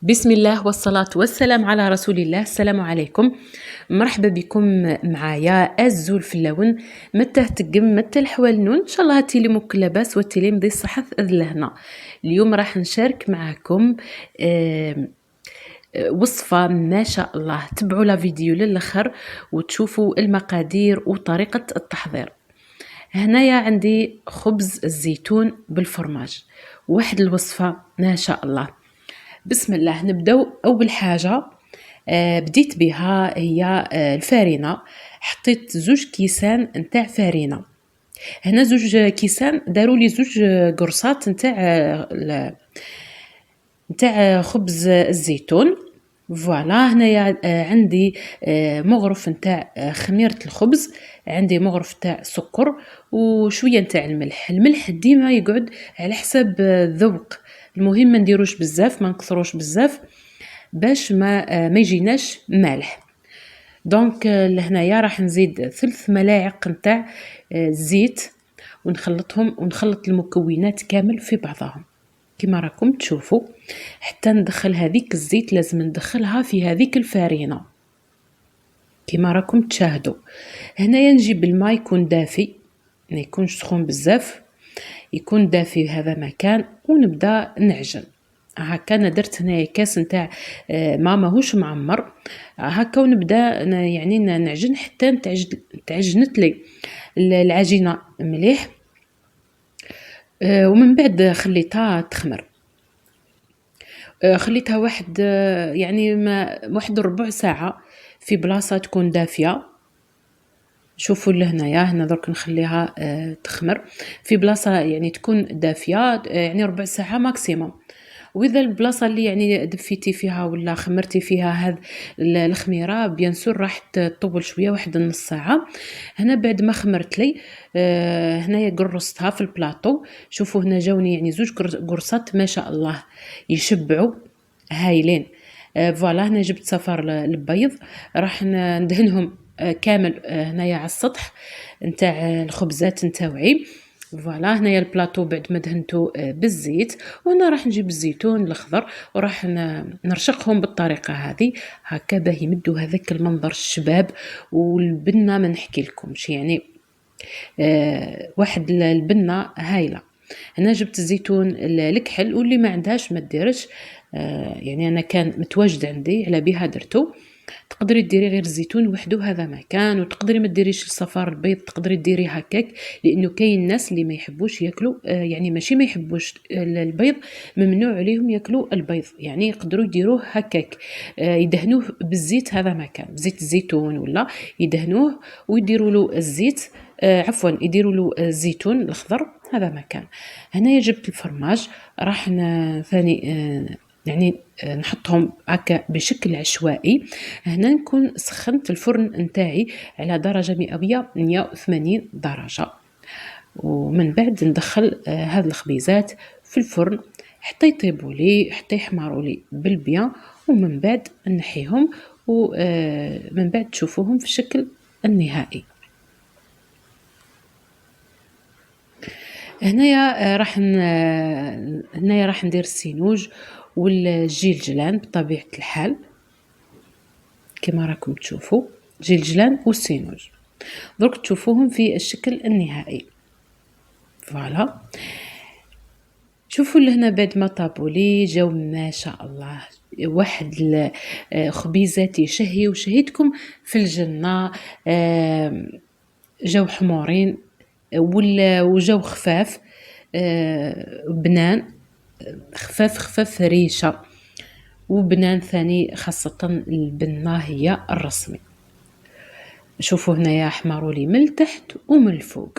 بسم الله والصلاة والسلام على رسول الله. السلام عليكم، مرحبا بكم معايا الزول في اللون متى تقم متى الحوالنون ان شاء الله هاتيلي موك لاباس واتيلي مضي الصحة لهنا. اليوم راح نشارك معكم وصفة ما شاء الله. تبعوا لا فيديو للاخر وتشوفوا المقادير وطريقة التحضير. هنايا عندي خبز الزيتون بالفرماج، واحد الوصفة ما شاء الله. بسم الله. نبداو اول حاجه بديت بها هي الفارينه. حطيت 2 كيسان نتاع فارينه. هنا 2 كيسان داروا لي 2 قرصات نتاع خبز الزيتون. فوالا هنايا عندي مغرف نتاع خميره الخبز، عندي مغرف تاع سكر وشويه نتاع الملح ديما يقعد على حسب الذوق. المهم ما نديروش بزاف، ما نكثروش بزاف باش ما يجيناش مالح. دونك لهنايا راح نزيد 3 ملاعق نتاع الزيت ونخلطهم ونخلط المكونات كامل في بعضهم كما راكم تشوفوا. حتى ندخل هذيك الزيت لازم ندخلها في هذيك الفارينه كما راكم تشاهدوا. هنايا نجيب الماء يكون دافي، ما يكونش سخون بزاف، يكون دافي هذا مكان، ونبدا نعجن. هكا انا درت هنايا كاس نتاع ما ماهوش معمر هكا، ونبدا يعني نعجن حتى تعجنت لي العجينه مليح. ومن بعد خليتها تخمر، خليتها واحد يعني واحد ربع ساعه في بلاصه تكون دافيه. شوفوا لهنايا هنا درك نخليها تخمر في بلاصه يعني تكون دافيه، يعني ربع ساعه ماكسيموم. واذا البلاصه اللي يعني دفيتي فيها ولا خمرتي فيها هذه الخميره بيان سور راح تطول شويه، واحد نص ساعه. هنا بعد ما خمرت لي هنايا قرصتها في البلاطو. شوفوا هنا جاوني يعني 2 قرصات ما شاء الله يشبعوا هايلين. فوالا هنا جبت صفار البيض راح ندهنهم كامل هنايا على السطح نتاع الخبزات نتاوعي. فوالا هنايا البلاطو بعد ما دهنتو بالزيت، وهنا راح نجيب الزيتون الاخضر وراح نرشقهم بالطريقه هذه هكا باه يمدوا هذاك المنظر الشباب. والبنه ما نحكي لكمش يعني واحد البنه هايله. هنا جبت الزيتون الكحل، واللي ما عندهاش ما ديرش يعني انا كان متواجد عندي على بها درتو. تقدري ديري غير الزيتون وحده هذا مكان، وتقدري ما ديريش الصفار البيض، تقدري ديري هكاك، لانه كاين الناس اللي ما يحبوش ياكلوا يعني ماشي ما يحبوش البيض، ممنوع عليهم ياكلوا البيض، يعني يقدروا يديروه هكاك يدهنوه بالزيت هذا مكان، بزيت الزيتون ولا يدهنوه ويديروا له الزيت عفوا يديروا له الزيتون الاخضر هذا مكان. هنايا جبت الفرماج راح ثاني يعني نحطهم هكا بشكل عشوائي. هنا نكون سخنت الفرن نتاعي على درجة مئوية 180 درجة، ومن بعد ندخل هاد الخبيزات في الفرن حتى يطيبوا لي، حتى يحمروا لي بالبيان، ومن بعد نحيهم ومن بعد تشوفوهم في الشكل النهائي. هنايا راح ندير السينوج والجيلجلان بطبيعة الحال كما راكم تشوفوا، جيلجلان والسينوج درك تشوفوهم في الشكل النهائي. فوالا شوفوا لهنا بعد ما طابوا لي جاو ما شاء الله واحد الخبيزات يشهي وشهيتكم في الجنة. جاو حمورين وجاو خفاف بنان، خفاف ريشة، وبنان ثاني خاصة البنة هي الرسمي. شوفوا هنايا احمروا لي من التحت ومن الفوق.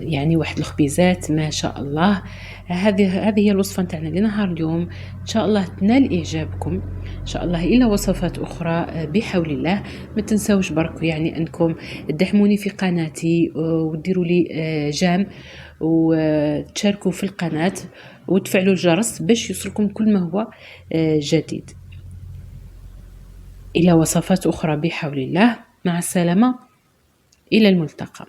يعني واحد الخبيزات ما شاء الله. هذه هي الوصفه نتاعنا لنهار اليوم، ان شاء الله تنال اعجابكم. ان شاء الله الى وصفات اخرى بحول الله. ما تنسوش برك يعني انكم تدعموني في قناتي وديروا لي جام وتشاركوا في القناه وتفعلوا الجرس باش يوصلكم كل ما هو جديد. الى وصفات اخرى بحول الله. مع السلامه، الى الملتقى.